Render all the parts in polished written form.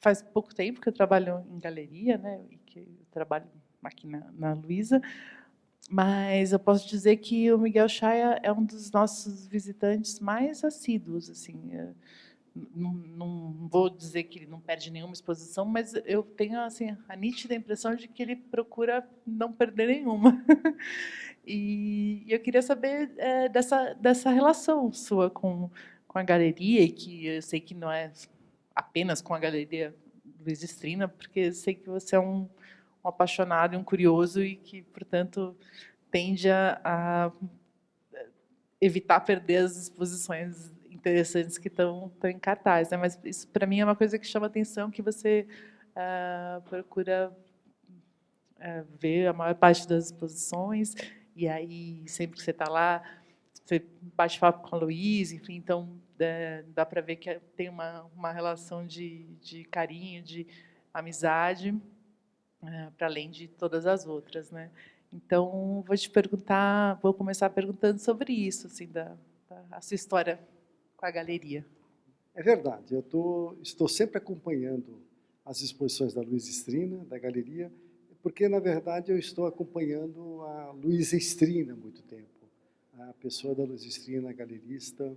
faz pouco tempo que eu trabalho em galeria, né, e que eu trabalho aqui na Luiza, mas eu posso dizer que o Miguel Chaya é um dos nossos visitantes mais assíduos, assim. Não vou dizer que ele não perde nenhuma exposição, mas eu tenho assim a nítida impressão de que ele procura não perder nenhuma. E eu queria saber dessa relação sua com a galeria, e que eu sei que não é apenas com a galeria Luiz Estrina, porque eu sei que você é um apaixonado e um curioso e que, portanto, tende a evitar perder as exposições interessantes que estão em cartaz, né? Mas isso, para mim, é uma coisa que chama atenção, que você procura ver a maior parte das exposições, e aí, sempre que você está lá, você bate papo com a Luísa, enfim, então dá para ver que tem uma relação de carinho, de amizade, para além de todas as outras, né? Então, vou começar perguntando sobre isso, assim, a sua história com a galeria. É verdade, estou sempre acompanhando as exposições da Luiza Estrina, da galeria, porque, na verdade, eu estou acompanhando a Luiza Estrina há muito tempo, a pessoa da Luiza Estrina, galerista,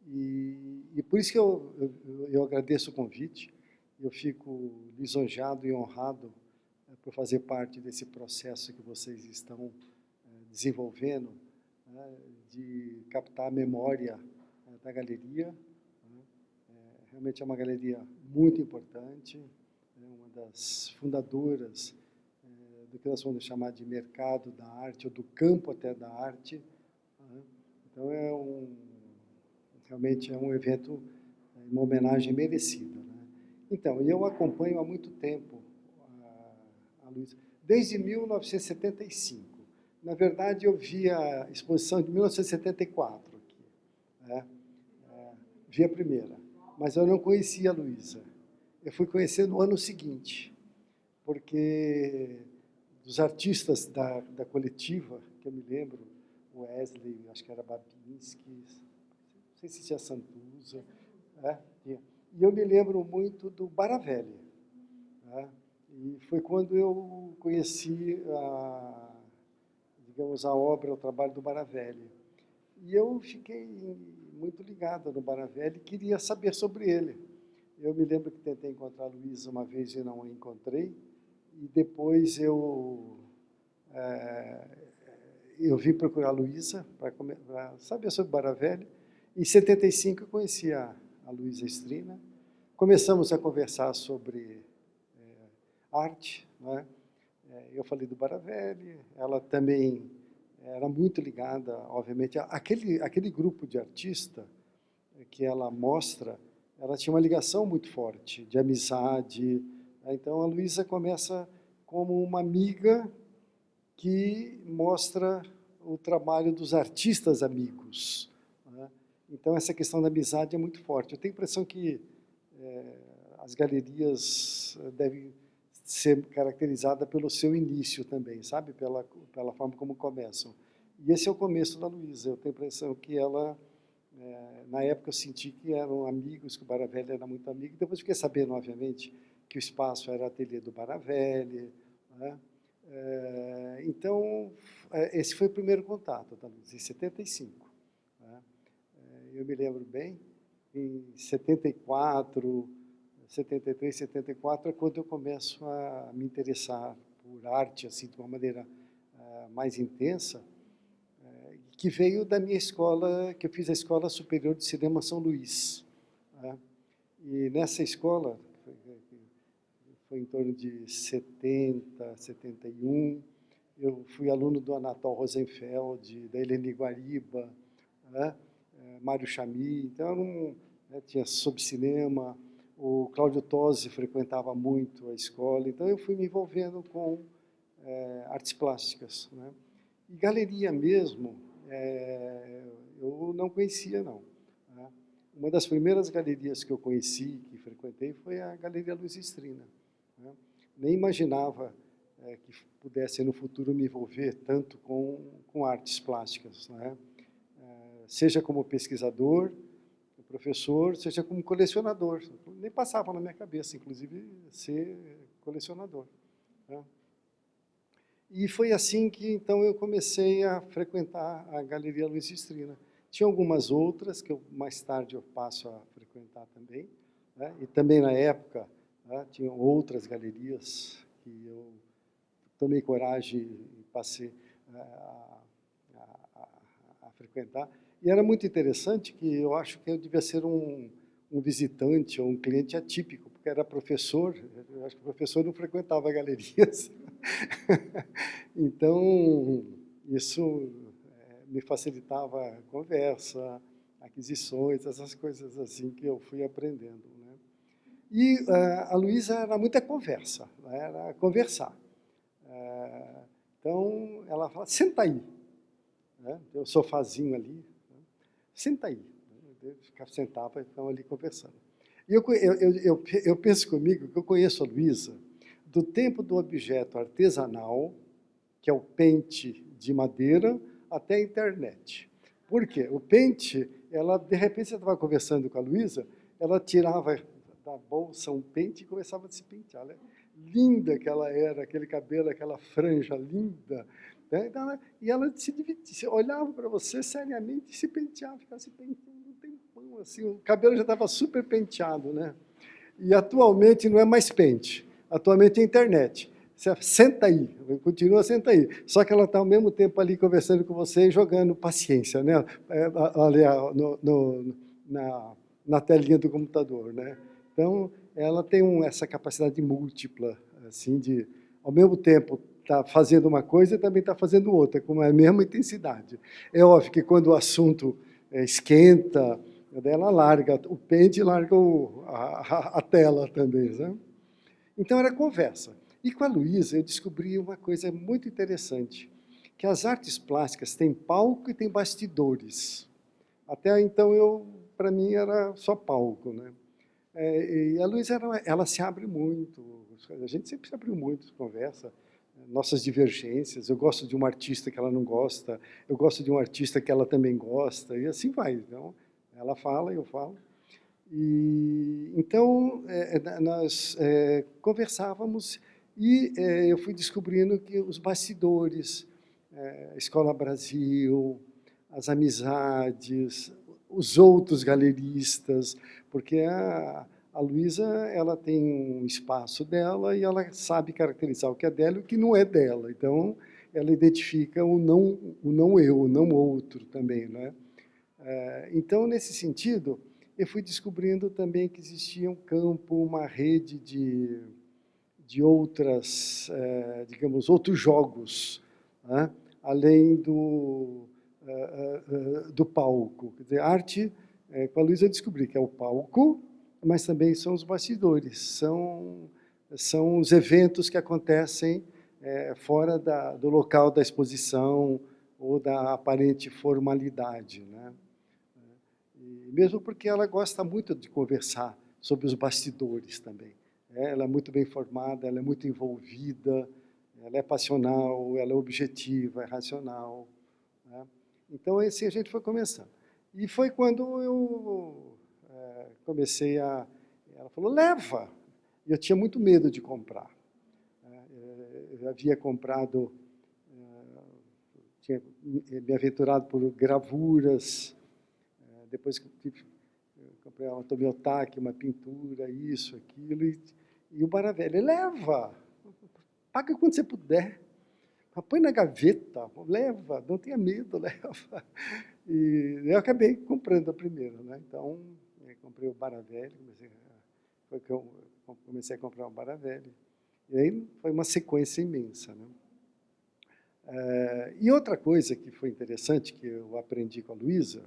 e por isso que eu agradeço o convite, eu fico lisonjeado e honrado por fazer parte desse processo que vocês estão desenvolvendo, né, de captar a memória da galeria. Realmente é uma galeria muito importante, uma das fundadoras do que nós vamos chamar de mercado da arte, ou do campo até da arte. Então, realmente é um evento, uma homenagem merecida. Então, eu acompanho há muito tempo a Luiza, desde 1975. Na verdade, eu vi a exposição de 1974 aqui, né? Vi a primeira, mas eu não conhecia a Luiza. Eu fui conhecer no ano seguinte, porque dos artistas da coletiva, que eu me lembro, Wesley, acho que era Babinski, não sei se tinha Santuza, e eu me lembro muito do Baravelli, e foi quando eu conheci digamos, a obra, o trabalho do Baravelli. E eu fiquei muito ligada no Baravelli e queria saber sobre ele. Eu me lembro que tentei encontrar a Luiza uma vez e não a encontrei, e depois eu vim procurar a Luiza para saber sobre o Baravelli. Em 75 eu conheci a Luiza Estrina, começamos a conversar sobre arte, né? Eu falei do Baravelli, ela também era muito ligada, obviamente, aquele grupo de artista que ela mostra, ela tinha uma ligação muito forte, de amizade. Então, a Luiza começa como uma amiga que mostra o trabalho dos artistas amigos. Então, essa questão da amizade é muito forte. Eu tenho a impressão que as galerias devem ser caracterizada pelo seu início também, sabe? Pela forma como começam. E esse é o começo da Luiza. Eu tenho a impressão que ela, na época eu senti que eram amigos, que o Baravelli era muito amigo. Depois fiquei sabendo, obviamente, que o espaço era o ateliê do Baravelli, né? Então, esse foi o primeiro contato da Luiza, em 75. Né? Eu me lembro bem, em 74... 73, 74 é quando eu começo a me interessar por arte, assim, de uma maneira mais intensa, que veio da minha escola, que eu fiz a Escola Superior de Cinema São Luís. E nessa escola, foi em torno de 70, 71, eu fui aluno do Anatol Rosenfeld, da Eleni Guariba, Mário Chamy, então tinha sobre cinema. O Cláudio Tosi frequentava muito a escola, então eu fui me envolvendo com artes plásticas, né? E galeria mesmo, eu não conhecia, não. Uma das primeiras galerias que eu conheci, que frequentei, foi a Galeria Luiz Estrina. Nem imaginava que pudesse, no futuro, me envolver tanto com artes plásticas, né? Seja como pesquisador, professor, seja como colecionador. Nem passava na minha cabeça, inclusive, ser colecionador, né? E foi assim que, então, eu comecei a frequentar a Galeria Luiz Estrina. Tinha algumas outras, que mais tarde eu passo a frequentar também, né? E também, na época, né, tinham outras galerias que eu tomei coragem e passei a frequentar. E era muito interessante que eu acho que eu devia ser um visitante ou um cliente atípico, porque era professor, eu acho que o professor não frequentava galerias. Então, isso me facilitava a conversa, aquisições, essas coisas assim que eu fui aprendendo, né? E a Luísa era muita conversa, era conversar. Então, ela fala, senta aí, né? Tem um sofazinho ali, né? Senta aí. Eu sentava e ficava ali conversando. E eu penso comigo que eu conheço a Luísa do tempo do objeto artesanal, que é o pente de madeira, até a internet. Por quê? O pente, ela, de repente, você estava conversando com a Luísa, ela tirava da bolsa um pente e começava a se pentear. Linda que ela era, aquele cabelo, aquela franja linda, né? Então, e ela se dividia, olhava para você seriamente e se penteava, ficava se penteando um tempão, assim, o cabelo já estava super penteado, né? E atualmente não é mais pente, atualmente é internet. Você senta aí, continua, senta aí. Só que ela está ao mesmo tempo ali conversando com você e jogando paciência, né? Ali na telinha do computador, né? Então, ela tem essa capacidade múltipla, assim, de, ao mesmo tempo, estar fazendo uma coisa e também está fazendo outra, com a mesma intensidade. É óbvio que quando o assunto esquenta, ela larga o pente e larga a tela também, né? Então, era conversa. E com a Luísa, eu descobri uma coisa muito interessante, que as artes plásticas têm palco e têm bastidores. Até então, para mim, era só palco, né? E a Luísa, ela se abre muito, a gente sempre se abriu muito, conversa, nossas divergências, eu gosto de um artista que ela não gosta, eu gosto de um artista que ela também gosta, e assim vai. Então, ela fala, eu falo. E, então, nós conversávamos e eu fui descobrindo que os bastidores, a Escola Brasil, as amizades, os outros galeristas, porque a Luísa, ela tem um espaço dela e ela sabe caracterizar o que é dela e o que não é dela. Então, ela identifica o não eu, o não outro também, né? Então, nesse sentido, eu fui descobrindo também que existia um campo, uma rede de outras, digamos, outros jogos, né? Além do palco. Quer dizer, arte, com a Luísa eu descobri que é o palco, mas também são os bastidores, são os eventos que acontecem fora do local da exposição ou da aparente formalidade, né? E mesmo porque ela gosta muito de conversar sobre os bastidores também. Ela é muito bem formada, ela é muito envolvida, ela é passional, ela é objetiva, é racional, né? Então, assim a gente foi começando. E foi quando eu comecei a... Ela falou, leva! E eu tinha muito medo de comprar. Eu havia comprado, tinha me aventurado por gravuras, depois que eu comprei uma Tomiotaki, uma pintura, isso, aquilo, e o Baravelli, leva! Paga quando você puder. Põe na gaveta, leva, não tenha medo, leva. E eu acabei comprando a primeira, né? Então, comprei o Baravelli, foi que eu comecei a comprar o Baravelli. E aí foi uma sequência imensa, né? E outra coisa que foi interessante, que eu aprendi com a Luísa,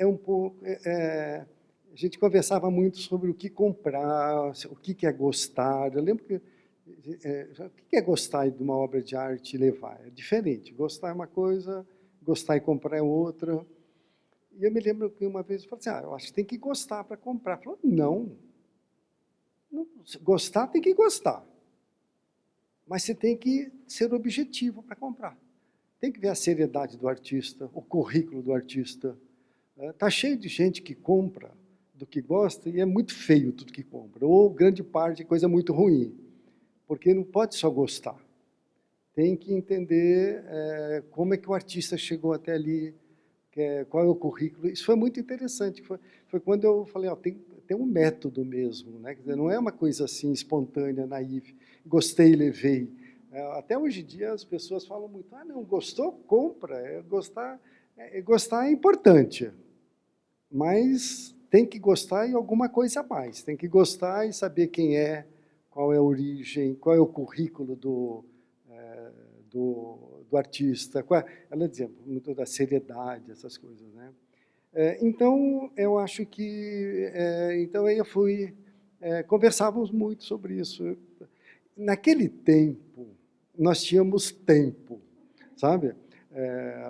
um pouco... a gente conversava muito sobre o que comprar, o que é gostar. Eu lembro que o que é gostar de uma obra de arte e levar? É diferente. Gostar é uma coisa, gostar e comprar é outra. E eu me lembro que uma vez eu falei assim, eu acho que tem que gostar para comprar. Ela falou, não, gostar tem que gostar. Mas você tem que ser objetivo para comprar. Tem que ver a seriedade do artista, o currículo do artista, Está cheio de gente que compra do que gosta e é muito feio tudo que compra, ou grande parte é coisa muito ruim, porque não pode só gostar. Tem que entender como é que o artista chegou até ali, qual é o currículo. Isso foi muito interessante. Foi quando eu falei, tem um método mesmo, né? Quer dizer, não é uma coisa assim espontânea, naif, gostei e levei. Até hoje em dia as pessoas falam muito, não, gostou, compra. Gostar é importante, mas tem que gostar e alguma coisa a mais. Tem que gostar e saber quem é, qual é a origem, qual é o currículo do artista. Ela dizia muito da seriedade, essas coisas, né? Então, eu acho que... então, eu fui... conversávamos muito sobre isso. Naquele tempo, nós tínhamos tempo, sabe?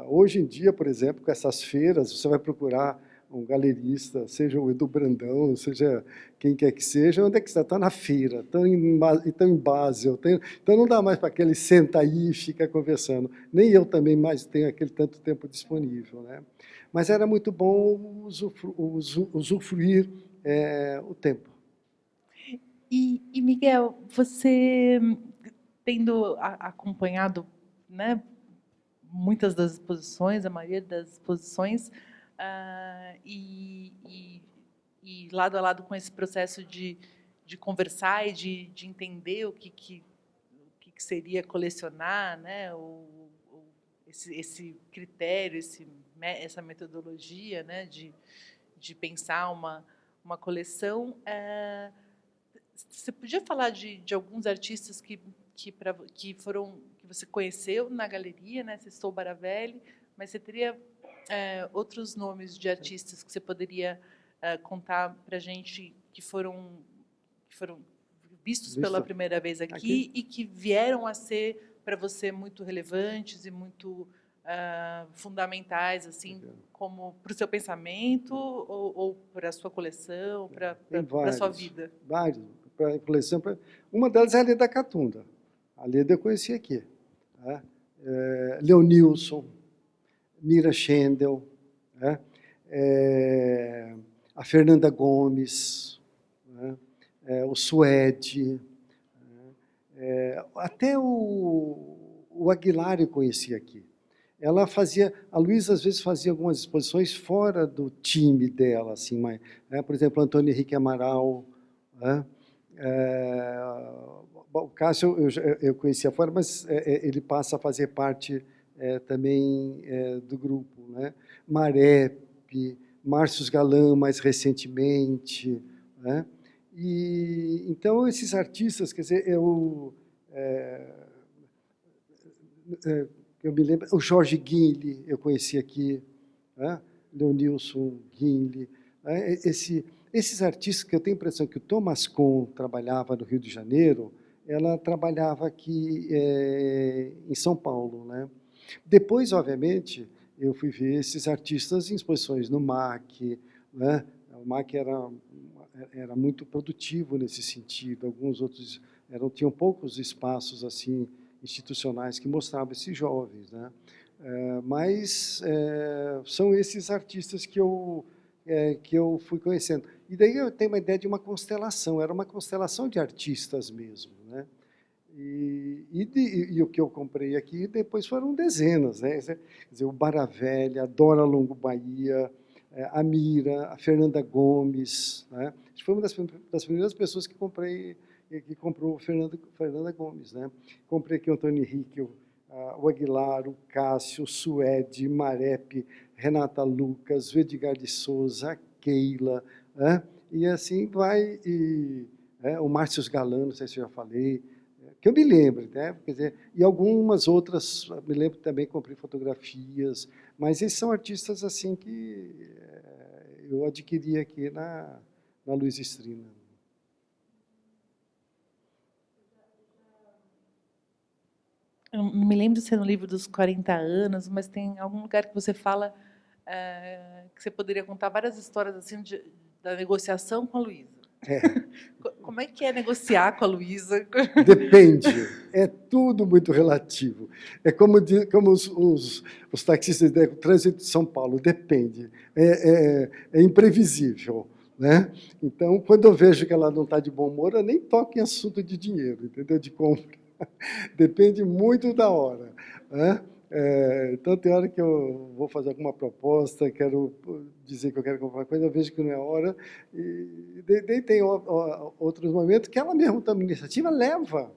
Hoje em dia, por exemplo, com essas feiras, você vai procurar um galerista, seja o Edu Brandão, seja quem quer que seja, onde é que está? Está na feira, estão em Basel, então não dá mais para aquele senta aí e fica conversando. Nem eu também mais tenho aquele tanto tempo disponível, né? Mas era muito bom usufruir o tempo. E Miguel, você tendo acompanhado, né, muitas das exposições, a maioria das exposições, e lado a lado com esse processo de conversar e de entender o que seria colecionar, né, esse critério, essa metodologia, né, de pensar uma coleção. Você podia falar de alguns artistas que você conheceu na galeria, né? Você citou o Baravelli, mas você teria outros nomes de artistas que você poderia contar para a gente que foram vistos pela primeira vez aqui e que vieram a ser para você muito relevantes e muito fundamentais, assim, como para o seu pensamento ou para a sua coleção, para a sua vida? Vários. Para a coleção. Uma delas é a Leda Catunda. A Leda eu conheci aqui. Né? Leonilson, Mira Schendel, né? A Fernanda Gomes, né? O Suede, até o Aguilar eu conheci aqui. Ela fazia, a Luísa às vezes fazia algumas exposições fora do time dela, assim, mas, por exemplo, Antônio Henrique Amaral, né? O Cássio eu conhecia fora, mas ele passa a fazer parte também do grupo, né? Marep, Márcio Galan, mais recentemente, né? E então esses artistas, quer dizer, eu me lembro, o Jorge Guinle eu conheci aqui, né? Leonilson Guinle, né? Esses artistas que eu tenho a impressão que o Thomas Kohn trabalhava no Rio de Janeiro, ela trabalhava aqui em São Paulo, né? Depois, obviamente, eu fui ver esses artistas em exposições no MAC, né? O MAC era muito produtivo nesse sentido, alguns outros tinham poucos espaços assim institucionais que mostravam esses jovens, né? Mas são esses artistas que eu fui conhecendo. E daí eu tenho uma ideia de uma constelação, era uma constelação de artistas mesmo, né? E o que eu comprei aqui depois foram dezenas, né? Quer dizer, o Baravelli, a Dora Longo Bahia, a Mira, a Fernanda Gomes, né? Foi uma das primeiras pessoas que comprou Fernanda Gomes, né? Comprei aqui o Antônio Henrique, o Aguilar, o Cássio, o Suede, Marep, Renata Lucas, o Edgar de Souza, a Keila, né? E assim vai, o Márcio Galan, não sei se eu já falei, que eu me lembro, né? Quer dizer, e algumas outras, me lembro também, comprei fotografias, mas esses são artistas assim que eu adquiri aqui na Luiza Strina. Eu não me lembro se é no livro dos 40 anos, mas tem algum lugar que você fala que você poderia contar várias histórias assim da negociação com a Luísa. Como é que é negociar com a Luísa? Depende, é tudo muito relativo. É como os taxistas do trânsito de São Paulo, depende, é imprevisível. Né? Então, quando eu vejo que ela não está de bom humor, eu nem toco em assunto de dinheiro, entendeu? De compra. Depende muito da hora. Né? Então, tem hora que eu vou fazer alguma proposta, quero dizer que eu quero comprar uma coisa, eu vejo que não é hora, e tem outros momentos que ela mesma toma iniciativa, leva,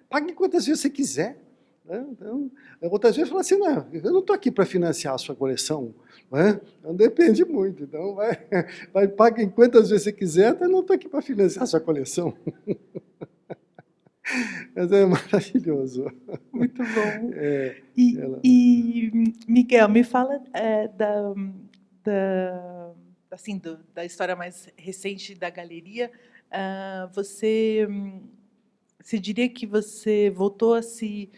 pague quantas vezes você quiser. Né? Então, outras vezes fala assim, não, eu não estou aqui para financiar a sua coleção. Né? Então, depende muito. Então, pague quantas vezes você quiser, até não estou aqui para financiar a sua coleção. Mas é maravilhoso. Muito bom. Miguel, me fala da história mais recente da galeria. Você diria que você voltou a se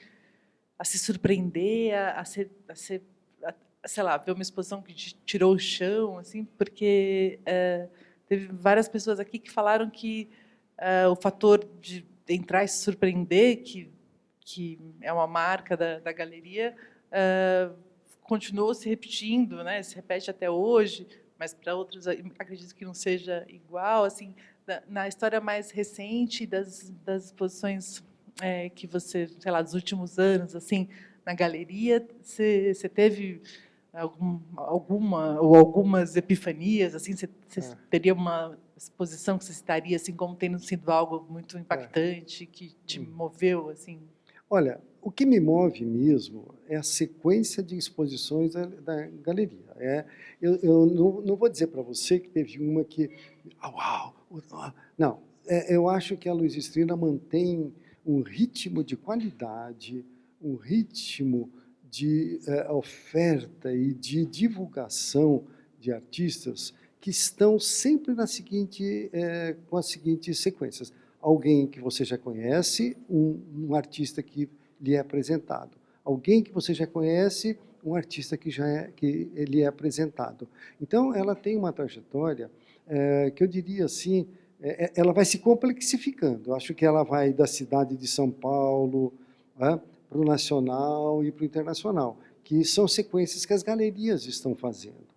surpreender, sei lá, ver uma exposição que te tirou o chão, assim, porque teve várias pessoas aqui que falaram que o fator de entrar e se surpreender, que é uma marca da galeria, continuou se repetindo, né? Se repete até hoje, mas para outros acredito que não seja igual. Assim, na história mais recente das exposições que você, sei lá, dos últimos anos, assim, na galeria, você teve algumas epifanias, assim, você teria uma exposição que você citaria assim como tendo sido algo muito impactante, que te moveu, assim? Olha, o que me move mesmo é a sequência de exposições da galeria. Eu não vou dizer para você que teve uma que... Uau! Não, eu acho que a Luiza Estrina mantém um ritmo de qualidade, um ritmo de oferta e de divulgação de artistas que estão sempre com as seguintes sequências. Alguém que você já conhece, um artista que lhe é apresentado. Alguém que você já conhece, um artista que lhe é apresentado. Então, ela tem uma trajetória que eu diria assim, ela vai se complexificando. Eu acho que ela vai da cidade de São Paulo para o nacional e para o internacional, que são sequências que as galerias estão fazendo.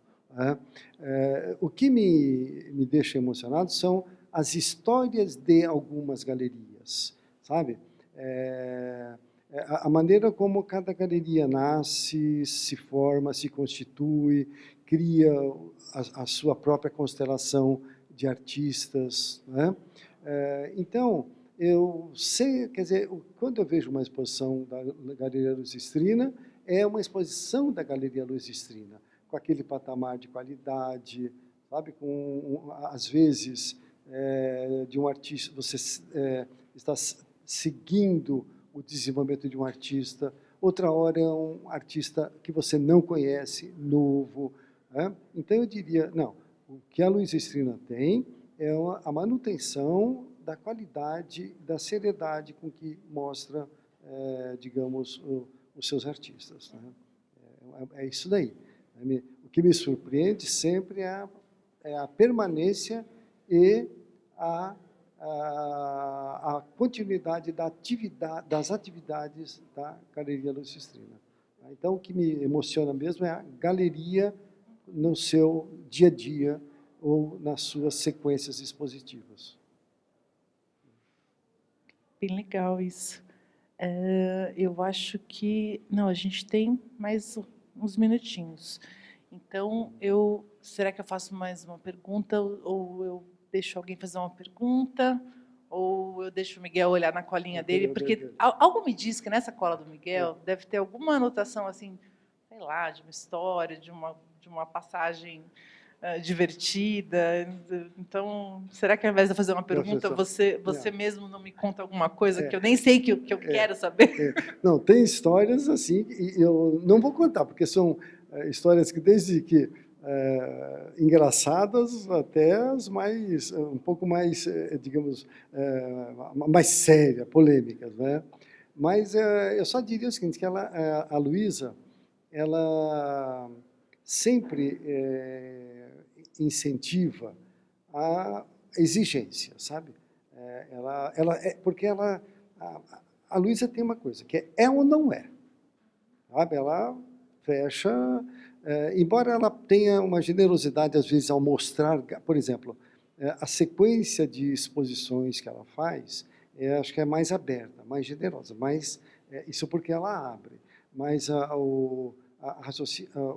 O que me deixa emocionado são as histórias de algumas galerias, sabe? A maneira como cada galeria nasce, se forma, se constitui, cria a sua própria constelação de artistas. Né? Então, eu sei, quer dizer, quando eu vejo uma exposição da Galeria Luiza Estrina, é uma exposição da Galeria Luiza Estrina, com aquele patamar de qualidade, sabe? Às vezes, de um artista, você está seguindo o desenvolvimento de um artista, outra hora é um artista que você não conhece, novo. Né? Então, eu diria, não, o que a Luiza Estrina tem é a manutenção da qualidade, da seriedade com que mostra, digamos, os seus artistas. Né? É isso daí. O que me surpreende sempre é a permanência e a continuidade das atividades da Galeria Luiza Estrina. Então, o que me emociona mesmo é a galeria no seu dia a dia ou nas suas sequências expositivas. Bem legal isso. Eu acho que... Não, a gente tem mais uns minutinhos. Então, será que eu faço mais uma pergunta ou eu deixo alguém fazer uma pergunta? Ou eu deixo o Miguel olhar na colinha dele? Porque algo me diz que nessa cola do Miguel deve ter alguma anotação, assim, sei lá, de uma história, de uma passagem divertida. Então, será que ao invés de eu fazer uma pergunta, você mesmo não me conta alguma coisa que eu nem sei que eu quero saber? Não, tem histórias assim, e eu não vou contar, porque são histórias que desde que engraçadas até as mais, um pouco mais, digamos, mais sérias, polêmicas, né? Mas eu só diria o seguinte, que a Luísa, ela sempre incentiva a exigência, sabe? Porque a Luísa tem uma coisa, que é ou não é. Sabe? Ela fecha, embora ela tenha uma generosidade, às vezes, ao mostrar, por exemplo, a sequência de exposições que ela faz, acho que é mais aberta, mais generosa, isso porque ela abre. Mas o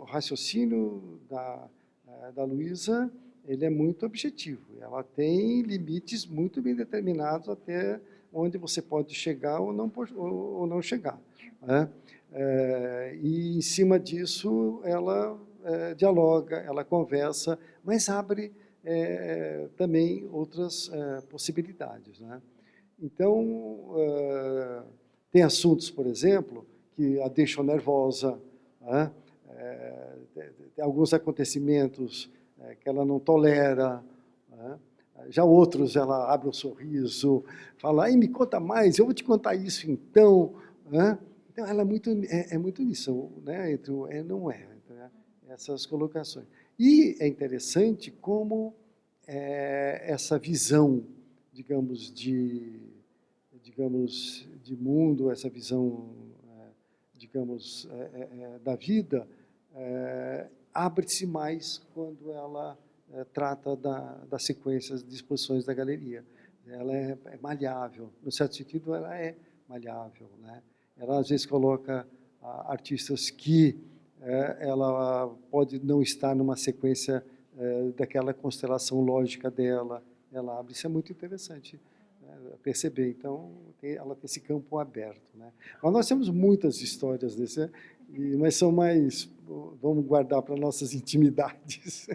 raciocínio da Luísa, ele é muito objetivo. Ela tem limites muito bem determinados até onde você pode chegar ou não chegar, né? E, em cima disso, ela dialoga, ela conversa, mas abre também outras possibilidades, né? Então, tem assuntos, por exemplo, que a deixam nervosa, né? Tem alguns acontecimentos que ela não tolera, né? Já outros, ela abre um sorriso, fala, me conta mais, eu vou te contar isso então, né? Então, ela é muito nisso, né? Entre o é e não é, né? Essas colocações. E é interessante como essa visão, digamos, de mundo, essa visão, digamos, da vida, abre-se mais quando ela trata das sequências de exposições da galeria. Ela é maleável, no certo sentido, ela é malhável, né? Ela, às vezes, coloca artistas que ela pode não estar numa sequência daquela constelação lógica dela, ela abre. Isso é muito interessante, né, perceber. Então, ela tem esse campo aberto, né? Mas nós temos muitas histórias desse, mas são mais, vamos guardar para nossas intimidades.